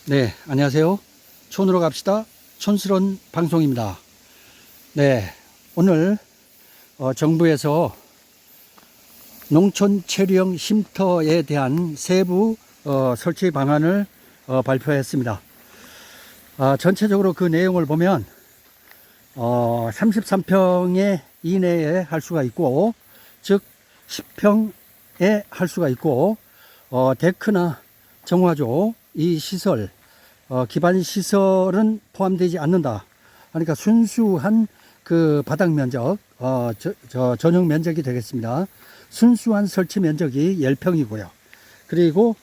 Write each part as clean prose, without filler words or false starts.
네, 안녕하세요. 촌으로 갑시다. 촌스러운 방송입니다. 네, 오늘 정부에서 농촌 체류형 쉼터에 대한 세부 설치 방안을 발표했습니다. 전체적으로 그 내용을 보면 33평에 이내에 할 수가 있고, 즉 10평에 할 수가 있고, 데크나 정화조 이 시설, 기반 시설은 포함되지 않는다. 그러니까 순수한 그 바닥 면적, 전용 면적이 되겠습니다. 순수한 설치 면적이 10평이고요. 그리고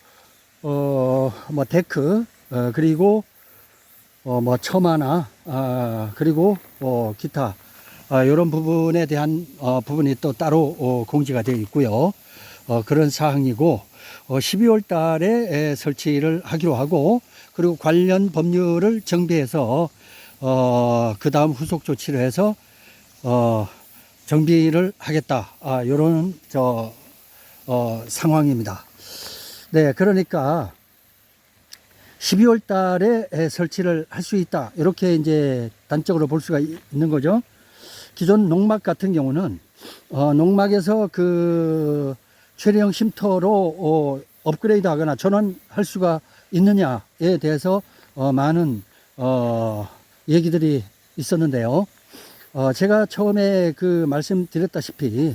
뭐 데크, 그리고 뭐 처마나 그리고 기타 이런 부분에 대한 부분이 또 따로 공지가 되어 있고요. 그런 사항이고 12월 달에 설치를 하기로 하고, 그리고 관련 법률을 정비해서 그 다음 후속 조치를 해서 정비를 하겠다, 이런 상황입니다. 네, 그러니까 12월 달에 설치를 할 수 있다, 이렇게 이제 단적으로 볼 수가 있는 거죠. 기존 농막 같은 경우는 농막에서 그 체류형 쉼터로 업그레이드 하거나 전환할 수가 있느냐에 대해서 많은 얘기들이 있었는데요. 제가 처음에 그 말씀드렸다시피,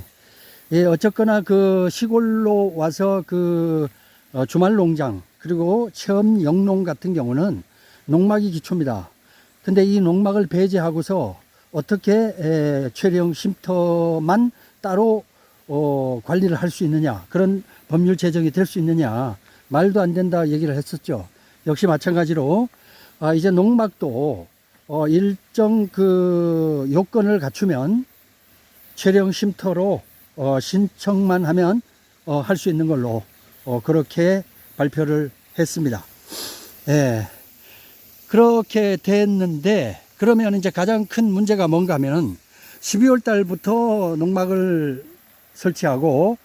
예, 어쨌거나 그 시골로 와서 그 주말 농장 그리고 체험 영농 같은 경우는 농막이 기초입니다. 근데 이 농막을 배제하고서 어떻게 체류형 쉼터만 따로 관리를 할 수 있느냐, 그런 법률 제정이 될 수 있느냐, 말도 안 된다 얘기를 했었죠. 역시 마찬가지로 이제 농막도 일정 그 요건을 갖추면 체류형 쉼터로 신청만 하면 할 수 있는 걸로 그렇게 발표를 했습니다. 예. 그렇게 됐는데, 그러면 이제 가장 큰 문제가 뭔가 하면 12월 달부터 농막을 설치하고,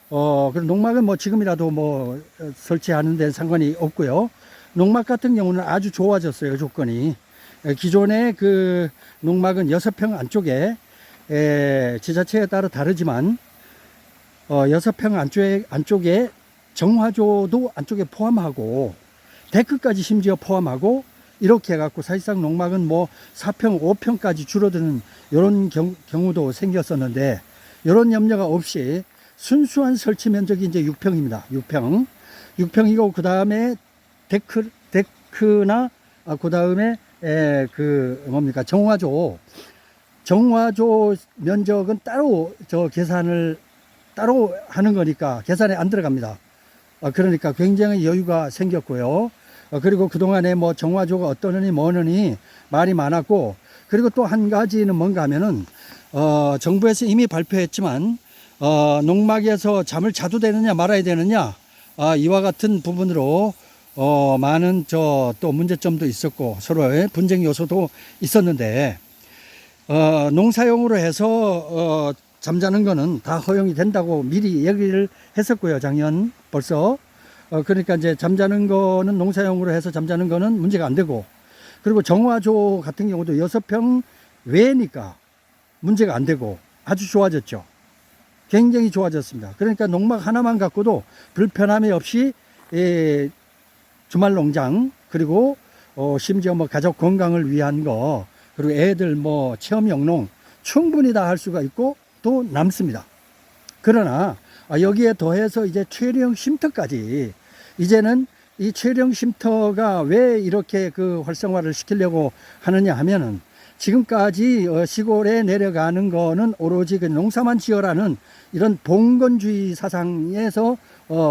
그리고 농막은 뭐 지금이라도 뭐 설치하는 데는 상관이 없고요. 농막 같은 경우는 아주 좋아졌어요, 조건이. 기존의 그 농막은 6평 안쪽에, 지자체에 따라 다르지만, 6평 안쪽에 정화조도 안쪽에 포함하고, 데크까지 심지어 포함하고, 이렇게 해갖고 사실상 농막은 뭐 4평, 5평까지 줄어드는 이런 경우도 생겼었는데, 이런 염려가 없이 순수한 설치 면적이 이제 6평입니다. 6평이고, 그 다음에 데크나, 그 다음에 그 뭡니까, 정화조 면적은 따로 계산을 따로 하는 거니까 계산에 안 들어갑니다. 그러니까 굉장히 여유가 생겼고요. 그리고 그동안에 뭐 정화조가 어떠느니 뭐느니 말이 많았고, 그리고 또 한 가지는 뭔가 하면은 정부에서 이미 발표했지만 농막에서 잠을 자도 되느냐 말아야 되느냐, 이와 같은 부분으로 많은 또 문제점도 있었고 서로의 분쟁 요소도 있었는데, 농사용으로 해서 잠자는 거는 다 허용이 된다고 미리 얘기를 했었고요, 작년 벌써. 그러니까 이제 잠자는 거는, 농사용으로 해서 잠자는 거는 문제가 안 되고, 그리고 정화조 같은 경우도 6평 외니까 문제가 안 되고 아주 좋아졌죠. 굉장히 좋아졌습니다. 그러니까 농막 하나만 갖고도 불편함이 없이 주말 농장, 그리고 심지어 뭐 가족 건강을 위한 거, 그리고 애들 뭐 체험 영농 충분히 다 할 수가 있고 또 남습니다. 그러나 여기에 더해서 이제 체류형 쉼터까지, 이제는 이 체류형 쉼터가 왜 이렇게 그 활성화를 시키려고 하느냐 하면은, 지금까지 시골에 내려가는 거는 오로지 그 농사만 지어라는 이런 봉건주의 사상에서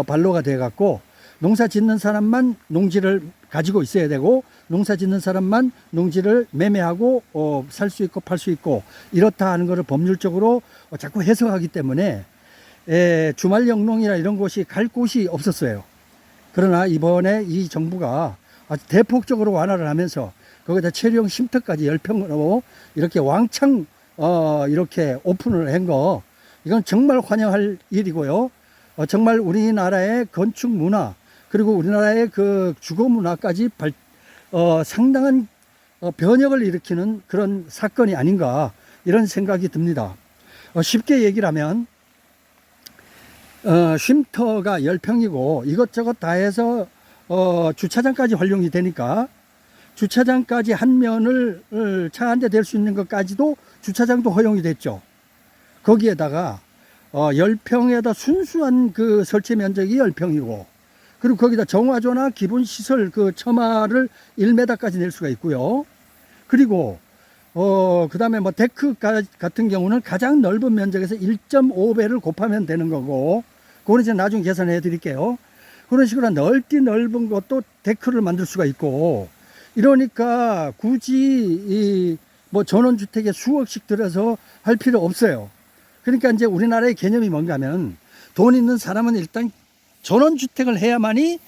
반로가 돼 갖고, 농사 짓는 사람만 농지를 가지고 있어야 되고, 농사 짓는 사람만 농지를 매매하고 살 수 있고 팔 수 있고, 이렇다 하는 것을 법률적으로 자꾸 해석하기 때문에 주말 영농이나 이런 곳이 갈 곳이 없었어요. 그러나 이번에 이 정부가 아주 대폭적으로 완화를 하면서 거기다 체류형 쉼터까지 10평으로 이렇게 왕창 이렇게 오픈을 한 거, 이건 정말 환영할 일이고요. 정말 우리나라의 건축 문화, 그리고 우리나라의 그 주거 문화까지 상당한 변혁을 일으키는 그런 사건이 아닌가 이런 생각이 듭니다. 쉽게 얘기를 하면 쉼터가 10평이고 이것저것 다 해서 주차장까지 활용이 되니까 주차장까지 한 면을 차 한 대 댈 수 있는 것까지도 주차장도 허용이 됐죠. 거기에다가 10평에다 순수한 그 설치 면적이 10평이고 그리고 거기다 정화조나 기본시설 그 처마를 1m까지 낼 수가 있고요. 그리고 그 다음에 뭐 데크 같은 경우는 가장 넓은 면적에서 1.5배를 곱하면 되는 거고 그거는 이제 나중에 계산해 드릴게요. 그런 식으로 넓은 것도 데크를 만들 수가 있고 이러니까 굳이 뭐 전원주택에 수억씩 들여서 할 필요 없어요. 그러니까 이제 우리나라의 개념이 뭔가 하면 돈 있는 사람은 일단 전원주택을 해야만이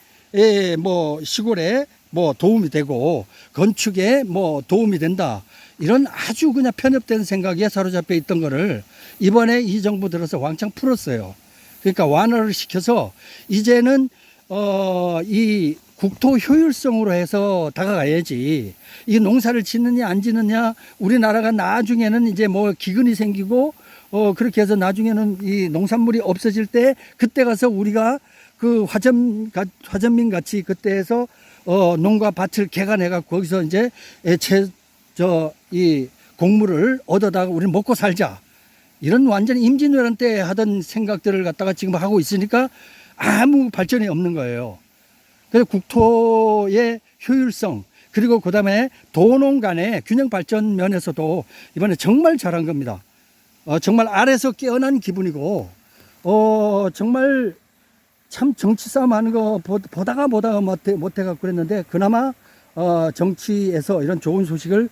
뭐 시골에 뭐 도움이 되고 건축에 뭐 도움이 된다. 이런 아주 그냥 편협된 생각에 사로잡혀 있던 거를 이번에 이 정부 들어서 왕창 풀었어요. 그러니까 완화를 시켜서 이제는 이 국토 효율성으로 해서 다가가야지. 이 농사를 짓느냐 안 짓느냐 우리나라가 나중에는 이제 뭐 기근이 생기고 그렇게 해서 나중에는 이 농산물이 없어질 때 그때 가서 우리가 그 화전민 같이 그때 해서 농가 밭을 개간해 갖고 거기서 이제 이 곡물을 얻어다가 우리는 먹고 살자. 이런 완전 임진왜란 때 하던 생각들을 갖다가 지금 하고 있으니까 아무 발전이 없는 거예요. 그래서 국토의 효율성 그리고 그 다음에 도농 간의 균형 발전 면에서도 이번에 정말 잘한 겁니다. 정말 아래서 깨어난 기분이고 정말 참 정치 싸움 하는 거 보다가 못해갖고 그랬는데 그나마 정치에서 이런 좋은 소식을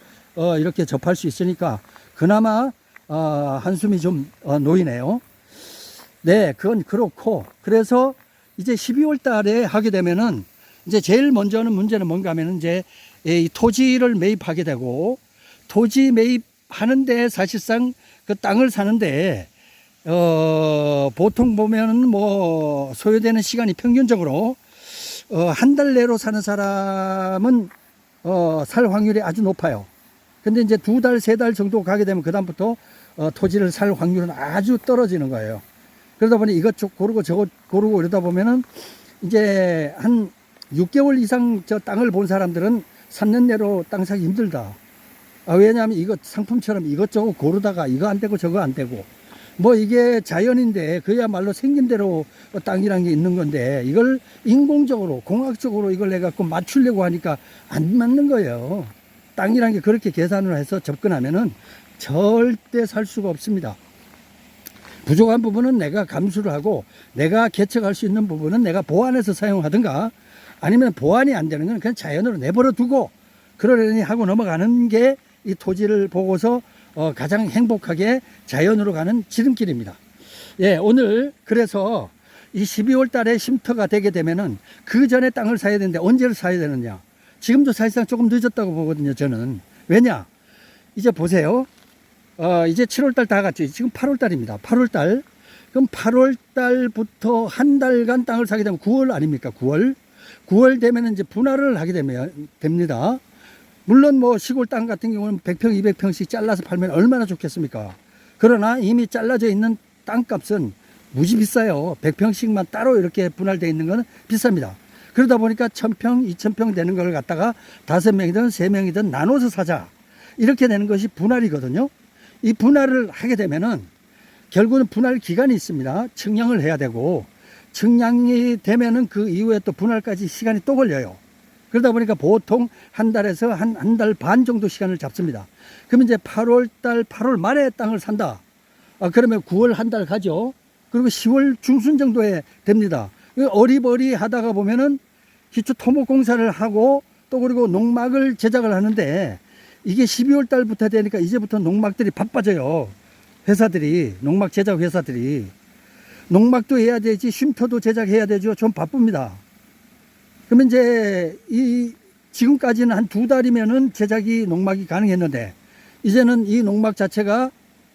이렇게 접할 수 있으니까 그나마 한숨이 좀 놓이네요. 네, 그건 그렇고 그래서 이제 12월 달에 하게 되면은 이제 제일 먼저는 문제는 뭔가 하면은 이제 이 토지를 매입하게 되고 토지 매입하는데 사실상 그 땅을 사는데 보통 보면은 뭐 소요되는 시간이 평균적으로 한 달 내로 사는 사람은 살 확률이 아주 높아요. 근데 이제 2달, 3달 정도 가게 되면 그다음부터 토지를 살 확률은 아주 떨어지는 거예요. 그러다 보니 이것 고르고 저것 고르고 이러다 보면은 이제 한 6개월 이상 저 땅을 본 사람들은 3년 내로 땅 사기 힘들다. 왜냐하면 이거 상품처럼 이것저것 고르다가 이거 안 되고 저거 안 되고 뭐 이게 자연인데 그야말로 생긴 대로 땅이란 게 있는 건데 이걸 인공적으로 공학적으로 이걸 해갖고 맞추려고 하니까 안 맞는 거예요. 땅이란 게 그렇게 계산을 해서 접근하면은 절대 살 수가 없습니다. 부족한 부분은 내가 감수를 하고 내가 개척할 수 있는 부분은 내가 보완해서 사용하든가 아니면 보완이 안 되는 건 그냥 자연으로 내버려 두고 그러려니 하고 넘어가는 게 이 토지를 보고서 가장 행복하게 자연으로 가는 지름길입니다. 예, 오늘 그래서 이 12월 달에 쉼터가 되게 되면은 그 전에 땅을 사야 되는데 언제를 사야 되느냐. 지금도 사실상 조금 늦었다고 보거든요, 저는. 왜냐? 이제 보세요. 이제 7월 달 다 갔죠. 지금 8월 달입니다. 8월 달. 그럼 8월 달부터 한 달간 땅을 사게 되면 9월 아닙니까? 9월 되면 이제 분할을 하게 됩니다. 물론 뭐 시골 땅 같은 경우는 100평, 200평씩 잘라서 팔면 얼마나 좋겠습니까? 그러나 이미 잘라져 있는 땅값은 무지 비싸요. 100평씩만 따로 이렇게 분할되어 있는 건 비쌉니다. 그러다 보니까 1000평, 2000평 되는 걸 갖다가 5명이든 3명이든 나눠서 사자. 이렇게 되는 것이 분할이거든요. 이 분할을 하게 되면은 결국은 분할 기간이 있습니다. 측량을 해야 되고 측량이 되면은 그 이후에 또 분할까지 시간이 또 걸려요. 그러다 보니까 보통 한 달에서 한 달 반 정도 시간을 잡습니다. 그러면 이제 8월 달, 8월 말에 땅을 산다. 그러면 9월 한 달 가죠. 그리고 10월 중순 정도에 됩니다. 어리버리 하다가 보면은 기초 토목 공사를 하고 또 그리고 농막을 제작을 하는데 이게 12월 달부터 되니까 이제부터 농막들이 바빠져요. 회사들이, 농막 제작 회사들이. 농막도 해야 되지, 쉼터도 제작해야 되죠. 좀 바쁩니다. 그러면 이제 지금까지는 한 2달이면은 제작이 농막이 가능했는데 이제는 이 농막 자체가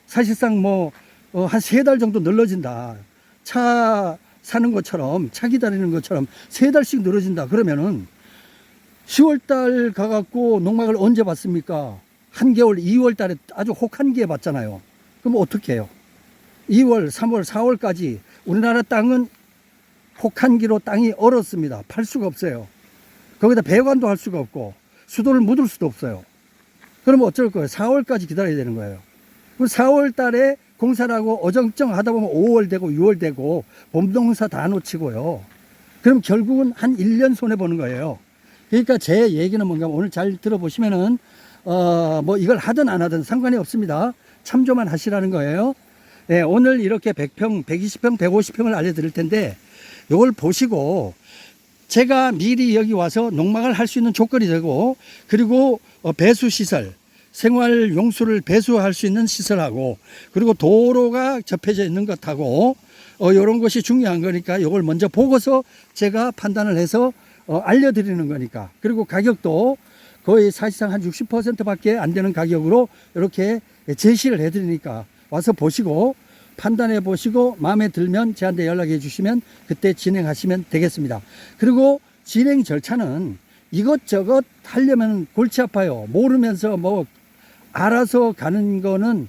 사실상 뭐 한 3달 정도 늘어진다. 차 사는 것처럼 차 기다리는 것처럼 3달씩 늘어진다. 그러면은 10월 달 가갖고 농막을 언제 봤습니까? 한겨울 2월 달에 아주 혹한기에 봤잖아요. 그럼 어떻게 해요? 2월, 3월, 4월까지 우리나라 땅은 혹한기로 땅이 얼었습니다. 팔 수가 없어요. 거기다 배관도 할 수가 없고 수도를 묻을 수도 없어요. 그러면 어쩔 거예요? 4월까지 기다려야 되는 거예요. 그럼 4월 달에 공사를 하고 어정쩡 하다 보면 5월 되고 6월 되고 봄농사 다 놓치고요. 그럼 결국은 한 1년 손해보는 거예요. 그러니까 제 얘기는 뭔가 오늘 잘 들어보시면은 뭐 이걸 하든 안 하든 상관이 없습니다. 참조만 하시라는 거예요. 네, 오늘 이렇게 100평, 120평, 150평을 알려드릴 텐데 이걸 보시고 제가 미리 여기 와서 농막을 할 수 있는 조건이 되고 그리고 배수시설, 생활용수를 배수할 수 있는 시설하고 그리고 도로가 접해져 있는 것하고 이런 것이 중요한 거니까 이걸 먼저 보고서 제가 판단을 해서 알려드리는 거니까. 그리고 가격도 거의 사실상 한 60% 밖에 안 되는 가격으로 이렇게 제시를 해드리니까 와서 보시고 판단해 보시고 마음에 들면 저한테 연락해 주시면 그때 진행하시면 되겠습니다. 그리고 진행 절차는 이것저것 하려면 골치 아파요. 모르면서 뭐 알아서 가는 거는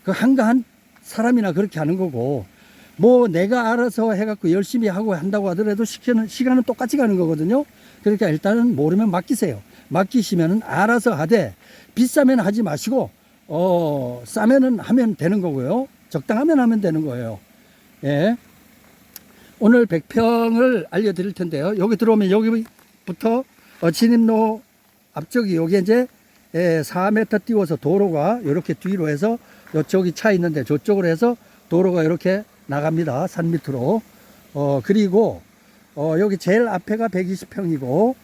그 한가한 사람이나 그렇게 하는 거고 뭐 내가 알아서 해갖고 열심히 하고 한다고 하더라도 시간은 똑같이 가는 거거든요. 그러니까 일단은 모르면 맡기세요. 맡기시면은 알아서 하되 비싸면 하지 마시고 싸면은 하면 되는 거고요. 적당하면 하면 되는 거예요. 예. 오늘 100평을 알려드릴 텐데요. 여기 들어오면 여기부터 진입로 앞쪽이 여기 이제 4m 띄워서 도로가 이렇게 뒤로 해서 이쪽이 차 있는데 저쪽으로 해서 도로가 이렇게 나갑니다. 산 밑으로. 그리고 여기 제일 앞에가 120평이고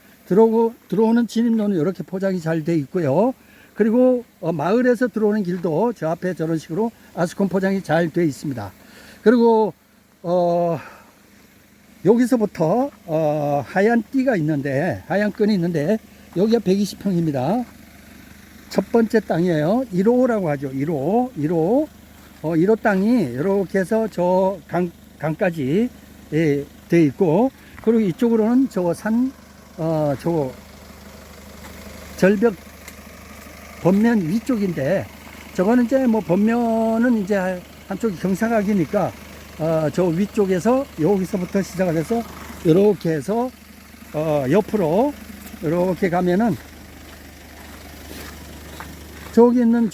들어오는 진입로는 이렇게 포장이 잘 돼 있고요. 그리고 마을에서 들어오는 길도 저 앞에 저런 식으로 아스콘 포장이 잘 돼 있습니다. 그리고 여기서부터 하얀 띠가 있는데 하얀 끈이 있는데 여기가 120평입니다. 첫 번째 땅이에요. 1호라고 하죠. 1호 1호 땅이 이렇게 해서 저 강까지 돼 있고 그리고 이쪽으로는 저 저 절벽 번면 위쪽인데 저거는 이제 뭐 번면은 이제 한쪽이 경사각이니까 저 위쪽에서 여기서부터 시작을 해서 이렇게 해서 옆으로 이렇게 가면은 저기 있는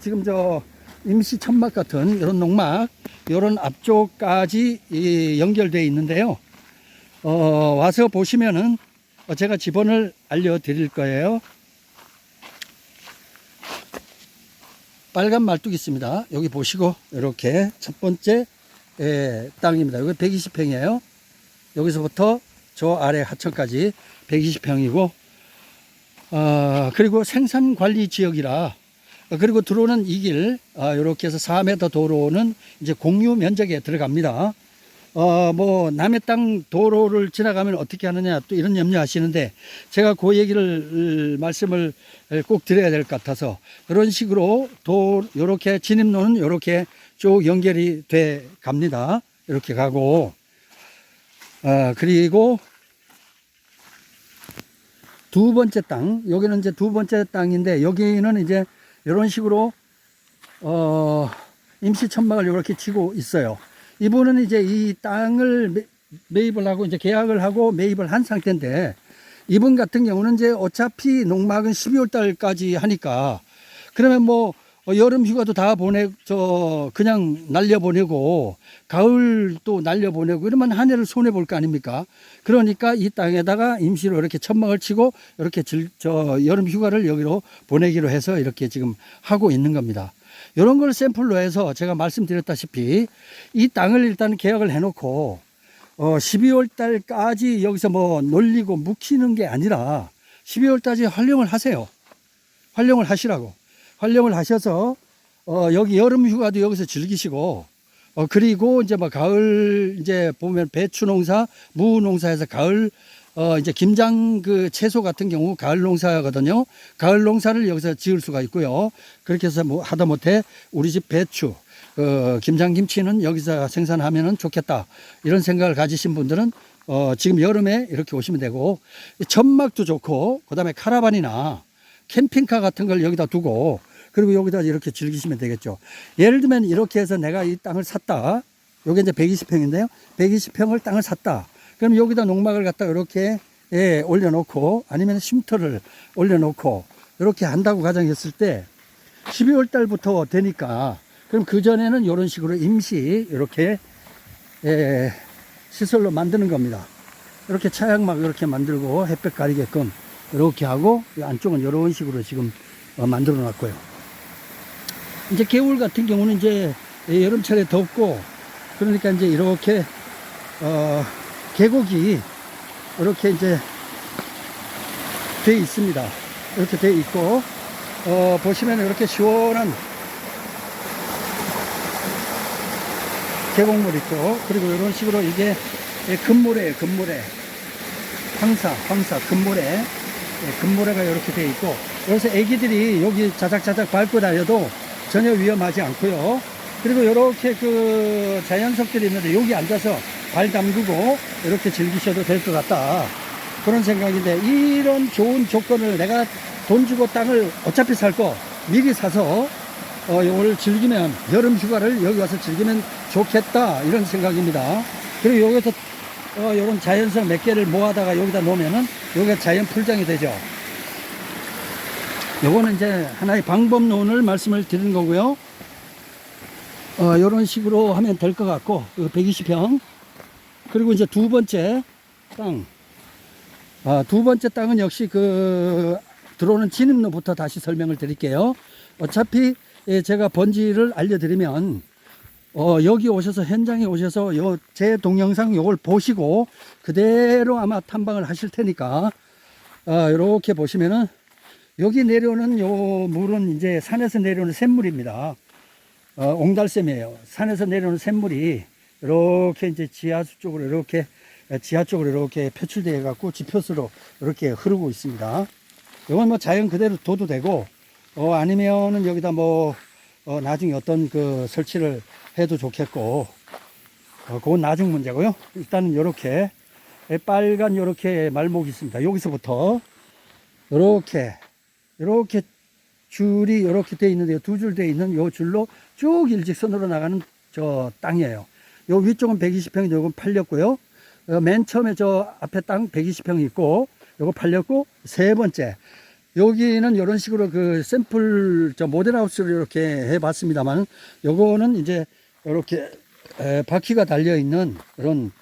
지금 저 임시 천막 같은 이런 농막 이런 앞쪽까지 연결되어 있는데요. 와서 보시면은 제가 지번을 알려드릴 거예요. 빨간 말뚝이 있습니다. 여기 보시고 이렇게 첫 번째 땅입니다. 여기 120평이에요. 여기서부터 저 아래 하천까지 120평이고 그리고 생산관리 지역이라 그리고 들어오는 이 길 이렇게 해서 4m 도로는 이제 공유 면적에 들어갑니다. 뭐 남의 땅 도로를 지나가면 어떻게 하느냐 또 이런 염려하시는데 제가 그 얘기를 말씀을 꼭 드려야 될 것 같아서 이런 식으로 이렇게 진입로는 이렇게 쭉 연결이 돼 갑니다. 이렇게 가고 그리고 두 번째 땅 여기는 이제 두 번째 땅인데 여기는 이제 이런 식으로 임시 천막을 이렇게 치고 있어요. 이분은 이제 이 땅을 매입을 하고 이제 계약을 하고 매입을 한 상태인데 이분 같은 경우는 이제 어차피 농막은 12월 달까지 하니까 그러면 뭐 여름 휴가도 다 그냥 날려보내고 가을도 날려보내고 이러면 한 해를 손해볼 거 아닙니까? 그러니까 이 땅에다가 임시로 이렇게 천막을 치고 이렇게 여름 휴가를 여기로 보내기로 해서 이렇게 지금 하고 있는 겁니다. 이런 걸 샘플로 해서 제가 말씀드렸다시피 이 땅을 일단 계약을 해놓고 12월 달까지 여기서 뭐 놀리고 묵히는 게 아니라 12월 달까지 활용을 하세요. 활용을 하시라고. 활용을 하셔서 여기 여름 휴가도 여기서 즐기시고 그리고 이제 뭐 가을 이제 보면 배추 농사, 무 농사에서 가을 이제 김장 그 채소 같은 경우 가을 농사거든요. 가을 농사를 여기서 지을 수가 있고요. 그렇게 해서 뭐 하다못해 우리 집 배추, 김장 김치는 여기서 생산하면은 좋겠다. 이런 생각을 가지신 분들은 지금 여름에 이렇게 오시면 되고, 천막도 좋고, 그 다음에 카라반이나 캠핑카 같은 걸 여기다 두고, 그리고 여기다 이렇게 즐기시면 되겠죠. 예를 들면 이렇게 해서 내가 이 땅을 샀다. 요게 이제 120평인데요. 120평을 땅을 샀다. 그럼 여기다 농막을 갖다가 이렇게 올려놓고, 아니면 쉼터를 올려놓고, 이렇게 한다고 가정했을 때, 12월 달부터 되니까, 그럼 그전에는 이런 식으로 임시, 이렇게, 시설로 만드는 겁니다. 이렇게 차양막 이렇게 만들고, 햇볕 가리게끔, 이렇게 하고, 안쪽은 이런 식으로 지금 만들어 놨고요. 이제 겨울 같은 경우는 이제 여름철에 덥고, 그러니까 이제 이렇게, 계곡이 이렇게 이제 돼 있습니다. 이렇게 돼 있고, 보시면 이렇게 시원한 계곡물 있고, 그리고 이런 식으로 이게 금모래예요, 금모래. 황사, 금모래. 금모래가 이렇게 돼 있고, 여기서 애기들이 여기 자작자작 밟고 다녀도 전혀 위험하지 않고요. 그리고 이렇게 그 자연석들이 있는데 여기 앉아서 발 담그고 이렇게 즐기셔도 될 것 같다. 그런 생각인데, 이런 좋은 조건을 내가 돈 주고 땅을 어차피 살 거 미리 사서 이걸 즐기면, 여름 휴가를 여기 와서 즐기면 좋겠다, 이런 생각입니다. 그리고 여기서 이런 자연석 몇 개를 모아다가 여기다 놓으면은 여기가 자연 풀장이 되죠. 요거는 이제 하나의 방법론을 말씀을 드리는 거고요. 이런 식으로 하면 될 것 같고, 120평. 그리고 이제 두 번째 땅. 두 번째 땅은 역시 들어오는 진입로부터 다시 설명을 드릴게요. 어차피 제가 번지를 알려드리면, 여기 오셔서, 현장에 오셔서 제 동영상 요걸 보시고 그대로 아마 탐방을 하실 테니까, 이렇게 보시면은 여기 내려오는 요 물은 이제 산에서 내려오는 샘물입니다. 옹달샘이에요. 산에서 내려오는 샘물이 이렇게 이제 지하 쪽으로 이렇게 표출되어 갖고 지표수로 이렇게 흐르고 있습니다. 이건 뭐 자연 그대로 둬도 되고, 아니면은 여기다 나중에 어떤 설치를 해도 좋겠고, 그건 나중 문제고요. 일단은 요렇게 빨간 요렇게 말목이 있습니다. 여기서부터 이렇게 줄이 이렇게 돼 있는데요. 두 줄 돼 있는 요 줄로 쭉 일직선으로 나가는 저 땅이에요. 요 위쪽은 120평인데 요건 팔렸고요. 맨 처음에 저 앞에 땅 120평이 있고, 요거 팔렸고, 세 번째. 여기는 이런 식으로 샘플 모델하우스를 이렇게 해봤습니다만, 요거는 이제 이렇게 바퀴가 달려 있는 그런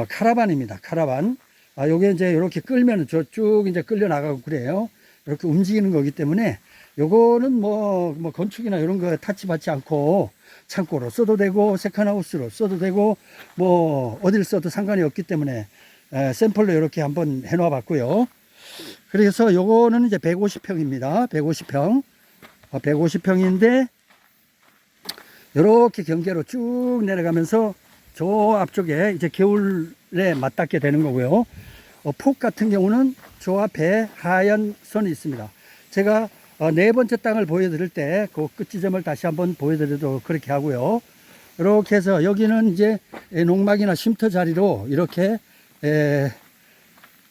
카라반입니다. 카라반. 요게 이제 이렇게 끌면 저쭉 이제 끌려 나가고 그래요. 이렇게 움직이는 거기 때문에 요거는 뭐 건축이나 이런 거 타치받지 않고 창고로 써도 되고, 세컨하우스로 써도 되고, 어딜 써도 상관이 없기 때문에 샘플로 이렇게 한번 해놓아 봤고요. 그래서 요거는 이제 150평입니다. 150평. 150평인데, 이렇게 경계로 쭉 내려가면서 저 앞쪽에 이제 겨울에 맞닿게 되는 거고요. 폭 같은 경우는 저 앞에 하얀 선이 있습니다. 제가 네 번째 땅을 보여드릴 때 그 끝지점을 다시 한번 보여드리도록 그렇게 하고요. 이렇게 해서 여기는 이제 농막이나 쉼터 자리로 이렇게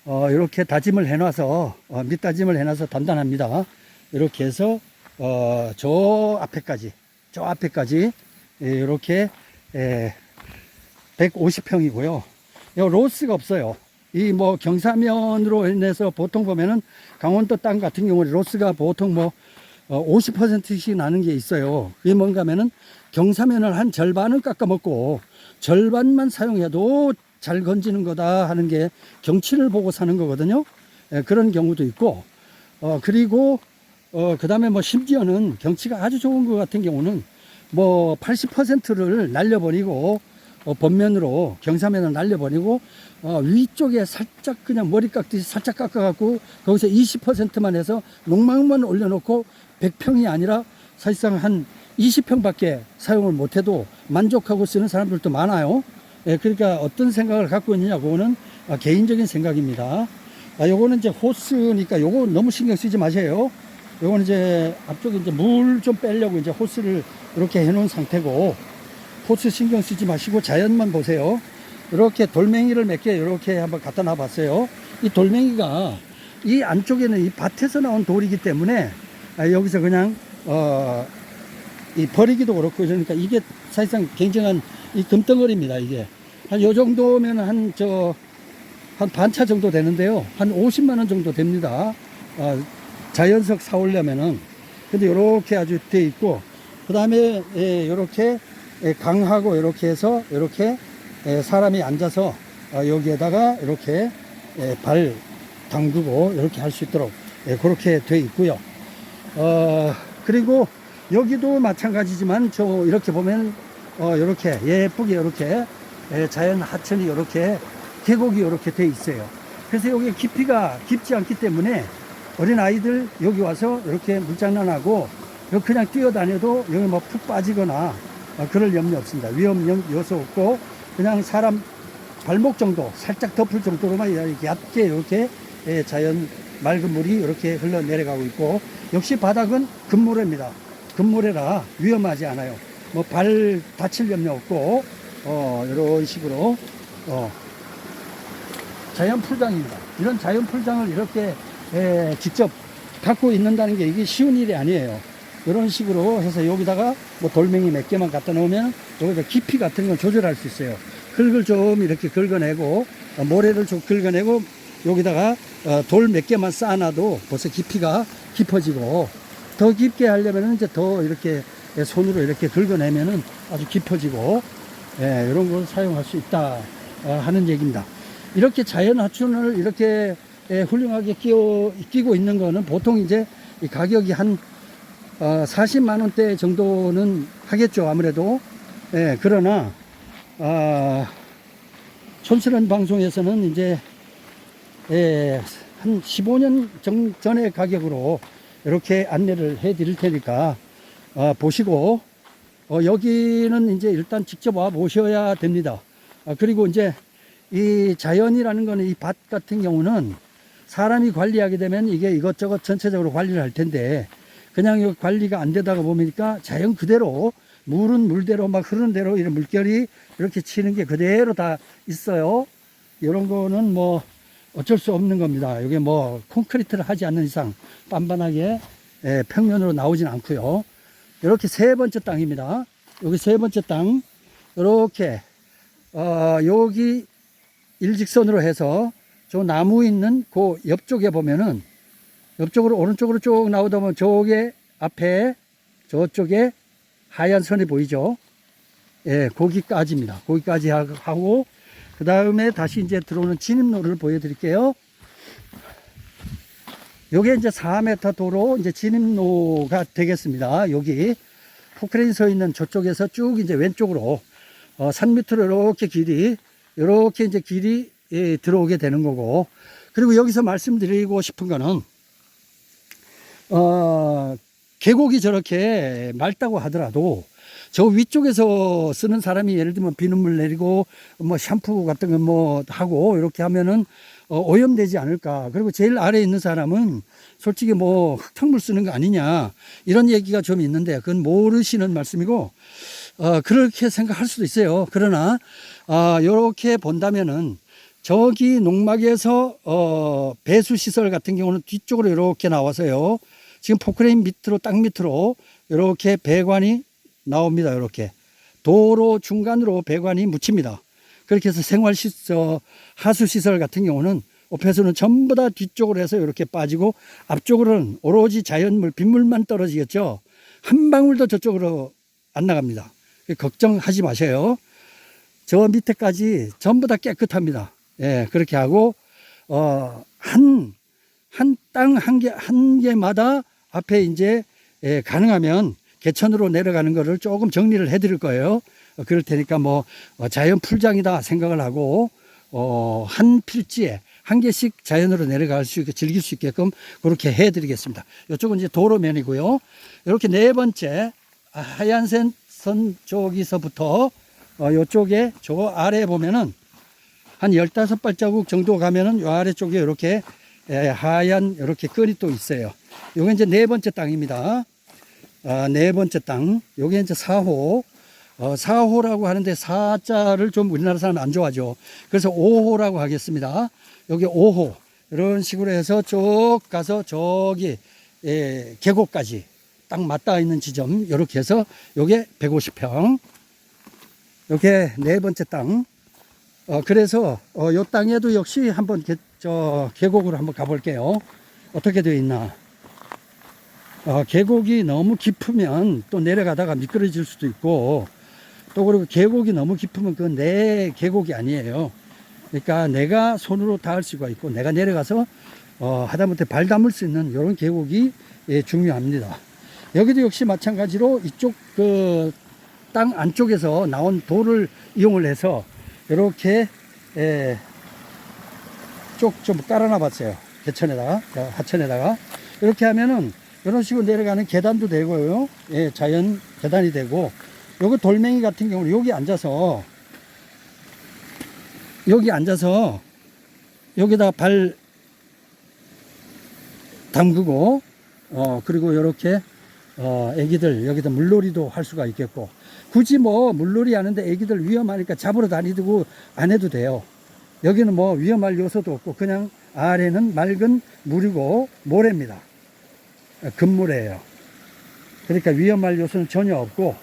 이렇게 다짐을 해놔서, 밑다짐을 해놔서 단단합니다. 이렇게 해서 저 앞에까지 이렇게 150평이고요. 로스가 없어요. 이 경사면으로 인해서 보통 보면은 강원도 땅 같은 경우는 로스가 보통 50%씩 나는 게 있어요. 그게 뭔가 하면은 경사면을 한 절반을 깎아 먹고 절반만 사용해도 잘 건지는 거다 하는 게 경치를 보고 사는 거거든요. 그런 경우도 있고, 그리고 그 다음에 심지어는 경치가 아주 좋은 것 같은 경우는 80%를 날려버리고, 번면으로 경사면을 날려버리고, 위쪽에 살짝 그냥 머리 깎듯이 살짝 깎아갖고 거기서 20%만 해서 농막만 올려놓고 100평이 아니라 사실상 한 20평밖에 사용을 못해도 만족하고 쓰는 사람들도 많아요. 그러니까 어떤 생각을 갖고 있느냐, 그거는 개인적인 생각입니다. 요거는 이제 호스니까 요거 너무 신경 쓰지 마세요. 요거는 이제 앞쪽에 이제 물 좀 빼려고 이제 호스를 이렇게 해 놓은 상태고, 호스 신경 쓰지 마시고 자연만 보세요. 이렇게 돌멩이를 몇 개 이렇게 한번 갖다 놔 봤어요. 이 돌멩이가 이 안쪽에는 이 밭에서 나온 돌이기 때문에 여기서 그냥 이 버리기도 그렇고, 그러니까 이게 사실상 굉장한 이 금덩어리입니다. 이게 한 요 정도면 한 반차 정도 되는데요. 한 50만 원 정도 됩니다. 자연석 사오려면은. 근데 요렇게 아주 돼 있고, 그 다음에 요렇게 강하고 이렇게 해서 이렇게 사람이 앉아서 여기에다가 이렇게 발 담그고 이렇게 할 수 있도록 그렇게 돼 있고요. 그리고 여기도 마찬가지지만 이렇게 보면 이렇게 예쁘게 이렇게 자연 하천이 이렇게 계곡이 이렇게 돼 있어요. 그래서 여기 깊이가 깊지 않기 때문에 어린 아이들 여기 와서 이렇게 물장난하고 그냥 뛰어다녀도 여기 뭐 푹 빠지거나 그럴 염려 없습니다. 위험 요소 없고 그냥 사람 발목 정도 살짝 덮을 정도로만 이렇게 얕게 이렇게 자연 맑은 물이 이렇게 흘러내려가고 있고, 역시 바닥은 금모래입니다. 금모래라 위험하지 않아요. 뭐 발 다칠 염려 없고 이런 식으로 자연 풀장입니다. 이런 자연 풀장을 이렇게 직접 갖고 있는다는 게 이게 쉬운 일이 아니에요. 이런 식으로 해서 여기다가 뭐 돌멩이 몇 개만 갖다 놓으면 여기다 깊이 같은 걸 조절할 수 있어요. 흙을 좀 이렇게 긁어내고 모래를 좀 긁어내고 여기다가 돌 몇 개만 쌓아놔도 벌써 깊이가 깊어지고, 더 깊게 하려면 이제 더 이렇게 손으로 이렇게 긁어내면은 아주 깊어지고 이런 걸 사용할 수 있다 하는 얘기입니다. 이렇게 자연 하천을 이렇게 훌륭하게 끼고 있는 거는 보통 이제 이 가격이 한 40만 원대 정도는 하겠죠, 아무래도. 그러나 촌스런 방송에서는 이제 한 15년 전의 가격으로 이렇게 안내를 해 드릴 테니까 보시고 여기는 이제 일단 직접 와 보셔야 됩니다. 그리고 이제 이 자연이라는 거는 이 밭 같은 경우는 사람이 관리하게 되면 이게 이것저것 전체적으로 관리를 할 텐데, 그냥 이 관리가 안 되다가 보니까 자연 그대로 물은 물대로 막 흐르는 대로 이런 물결이 이렇게 치는 게 그대로 다 있어요. 이런 거는 뭐 어쩔 수 없는 겁니다. 이게 뭐 콘크리트를 하지 않는 이상 빤빤하게 평면으로 나오진 않고요. 이렇게 세 번째 땅입니다. 여기 세 번째 땅 이렇게 여기 일직선으로 해서 저 나무 있는 그 옆쪽에 보면은 옆쪽으로 오른쪽으로 쭉 나오다 보면 저게 앞에 저쪽에 하얀 선이 보이죠? 거기까지입니다. 거기까지 하고 그 다음에 다시 이제 들어오는 진입로를 보여드릴게요. 요게 이제 4m 도로 이제 진입로가 되겠습니다. 여기 포크레인 서 있는 저쪽에서 쭉 이제 왼쪽으로 산 밑으로 이렇게 이제 길이 들어오게 되는 거고, 그리고 여기서 말씀드리고 싶은 거는 계곡이 저렇게 맑다고 하더라도 저 위쪽에서 쓰는 사람이 예를 들면 비눗물 내리고 뭐 샴푸 같은 거 뭐 하고 이렇게 하면은 오염되지 않을까. 그리고 제일 아래에 있는 사람은 솔직히 뭐 흙탕물 쓰는 거 아니냐 이런 얘기가 좀 있는데 그건 모르시는 말씀이고 그렇게 생각할 수도 있어요. 그러나 이렇게 본다면은 저기 농막에서 배수 시설 같은 경우는 뒤쪽으로 이렇게 나와서요. 지금 포크레인 밑으로 땅 밑으로 이렇게 배관이 나옵니다. 이렇게 도로 중간으로 배관이 묻힙니다. 그렇게 해서 생활시설, 하수시설 같은 경우는 배수는 전부 다 뒤쪽으로 해서 이렇게 빠지고 앞쪽으로는 오로지 자연물, 빗물만 떨어지겠죠. 한 방울도 저쪽으로 안 나갑니다. 걱정하지 마세요. 저 밑에까지 전부 다 깨끗합니다. 그렇게 하고 한 땅 한 개마다 앞에 이제 가능하면 개천으로 내려가는 거를 조금 정리를 해 드릴 거예요. 그럴 테니까 뭐 자연 풀장이다 생각을 하고 한 필지에 한 개씩 자연으로 내려갈 수 있게 즐길 수 있게끔 그렇게 해 드리겠습니다. 이쪽은 이제 도로면이고요. 이렇게 네 번째 하얀 선 쪽에서부터 이쪽에 저 아래에 보면은 한 15발자국 정도 가면은 요 아래쪽에 이렇게 하얀 이렇게 끈이 또 있어요. 요게 이제 네 번째 땅입니다. 네 번째 땅. 요게 이제 4호. 4호라고 하는데 4자를 좀 우리나라 사람 안 좋아하죠. 그래서 5호라고 하겠습니다. 여기 5호. 이런 식으로 해서 쭉 가서 저기 계곡까지 딱 맞닿아 있는 지점 이렇게 해서 요게 150평. 요게 네 번째 땅. 그래서 요 땅에도 역시 한번 계곡으로 한번 가볼게요. 어떻게 되어 있나. 계곡이 너무 깊으면 또 내려가다가 미끄러질 수도 있고, 또 그리고 계곡이 너무 깊으면 그건 내 계곡이 아니에요. 그러니까 내가 손으로 닿을 수가 있고 내가 내려가서 하다못해 발 담을 수 있는 이런 계곡이 중요합니다. 여기도 역시 마찬가지로 이쪽 그 땅 안쪽에서 나온 돌을 이용을 해서 이렇게 쭉 좀 깔아놔 봤어요. 개천에다가, 하천에다가. 이렇게 하면은 이런 식으로 내려가는 계단도 되고요. 자연 계단이 되고, 요거 돌멩이 같은 경우는 여기 앉아서 여기다 발 담그고, 그리고 이렇게 애기들 여기다 물놀이도 할 수가 있겠고, 굳이 뭐 물놀이 하는데 애기들 위험하니까 잡으러 다니고 안 해도 돼요. 여기는 뭐 위험할 요소도 없고 그냥 아래는 맑은 물이고 모래입니다. 금모래예요. 그러니까 위험할 요소는 전혀 없고,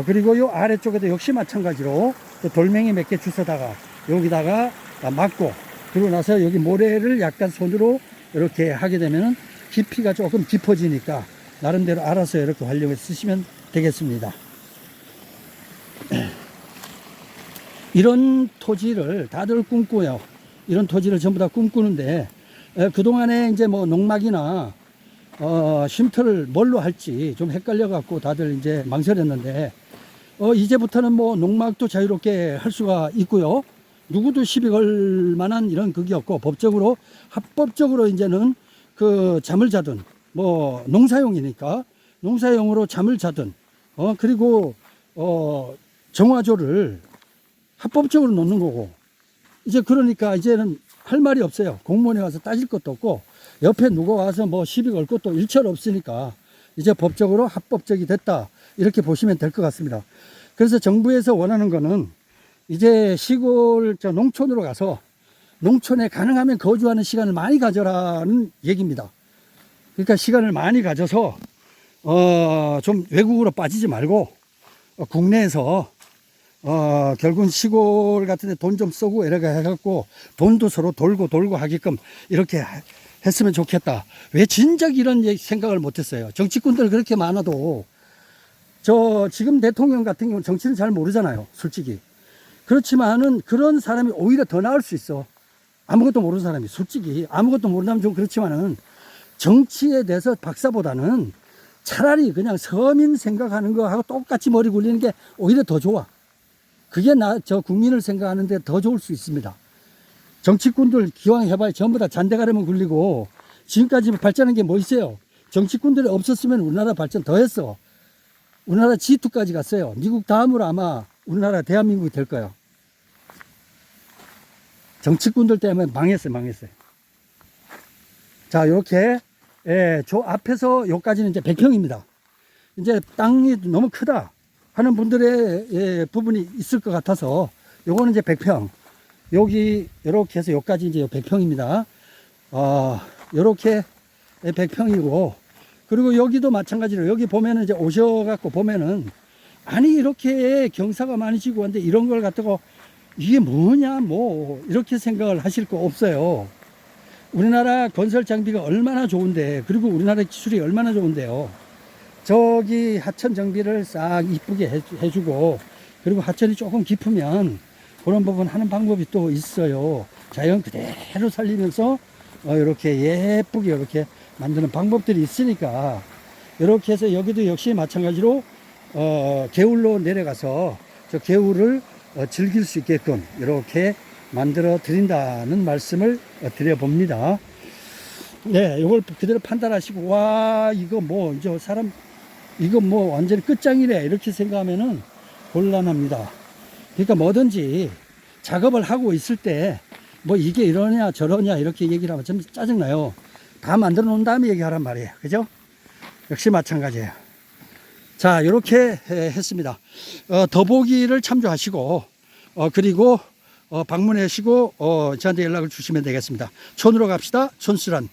그리고 요 아래쪽에도 역시 마찬가지로 또 돌멩이 몇 개 주워다가 여기다가 막고, 그러고 나서 여기 모래를 약간 손으로 이렇게 하게 되면은 깊이가 조금 깊어지니까 나름대로 알아서 이렇게 활용해 쓰시면 되겠습니다. 이런 토지를 다들 꿈꾸요. 이런 토지를 전부 다 꿈꾸는데, 그동안에 이제 뭐 농막이나 쉼터를 뭘로 할지 좀 헷갈려 갖고 다들 이제 망설였는데, 이제부터는 뭐 농막도 자유롭게 할 수가 있고요. 누구도 시비 걸 만한 이런 그게 없고, 법적으로 합법적으로 이제는 그 잠을 자든, 뭐 농사용이니까 농사용으로 잠을 자든, 그리고 정화조를 합법적으로 놓는 거고, 이제 그러니까 이제는 할 말이 없어요. 공무원에 와서 따질 것도 없고 옆에 누가 와서 뭐 시비 걸 것도 일철 없으니까 이제 법적으로 합법적이 됐다, 이렇게 보시면 될 것 같습니다. 그래서 정부에서 원하는 거는 이제 시골 농촌으로 가서 농촌에 가능하면 거주하는 시간을 많이 가져라는 얘기입니다. 그러니까 시간을 많이 가져서 좀 외국으로 빠지지 말고 국내에서 결국은 시골 같은데 돈 좀 쓰고 이렇게 해갖고 돈도 서로 돌고 하게끔 이렇게 했으면 좋겠다. 왜 진작 이런 생각을 못했어요. 정치꾼들 그렇게 많아도 지금 대통령 같은 경우는 정치는 잘 모르잖아요, 솔직히. 그렇지만은 그런 사람이 오히려 더 나을 수 있어. 아무것도 모르는 사람이. 솔직히 아무것도 모른다면 좀 그렇지만은 정치에 대해서 박사보다는 차라리 그냥 서민 생각하는 거하고 똑같이 머리 굴리는 게 오히려 더 좋아. 그게 국민을 생각하는데 더 좋을 수 있습니다. 정치꾼들 기왕 해봐야 전부 다 잔대가리만 굴리고 지금까지 발전한 게 뭐 있어요? 정치꾼들이 없었으면 우리나라 발전 더 했어. 우리나라 G2까지 갔어요. 미국 다음으로 아마 우리나라 대한민국이 될 거예요. 정치꾼들 때문에 망했어요. 자, 이렇게 저 앞에서 여기까지는 이제 100평입니다. 이제 땅이 너무 크다 하는 분들의 부분이 있을 것 같아서 요거는 이제 100평. 여기 이렇게 해서 여기까지 이제 100평입니다. 이렇게 100평이고, 그리고 여기도 마찬가지로 여기 보면은 이제 오셔갖고 보면은, 아니 이렇게 경사가 많이 지고 한데 이런 걸 갖다가 이게 뭐냐 뭐 이렇게 생각을 하실 거 없어요. 우리나라 건설 장비가 얼마나 좋은데, 그리고 우리나라 기술이 얼마나 좋은데요. 저기 하천 정비를 싹 이쁘게 해주고, 그리고 하천이 조금 깊으면 그런 부분 하는 방법이 또 있어요. 자연 그대로 살리면서 이렇게 예쁘게 이렇게 만드는 방법들이 있으니까, 이렇게 해서 여기도 역시 마찬가지로 개울로 내려가서 저 개울을 즐길 수 있게끔 이렇게 만들어 드린다는 말씀을 드려 봅니다. 네, 이걸 그대로 판단하시고, 와, 이거 뭐 이제 사람 이거 뭐 완전히 끝장이래 이렇게 생각하면은 곤란합니다. 그러니까 뭐든지 작업을 하고 있을 때 뭐 이게 이러냐 저러냐 이렇게 얘기를 하면 좀 짜증나요. 다 만들어 놓은 다음에 얘기하란 말이에요. 그죠? 역시 마찬가지예요. 자, 이렇게 했습니다. 더보기를 참조하시고, 그리고 방문하시고 저한테 연락을 주시면 되겠습니다. 촌으로 갑시다. 촌수란.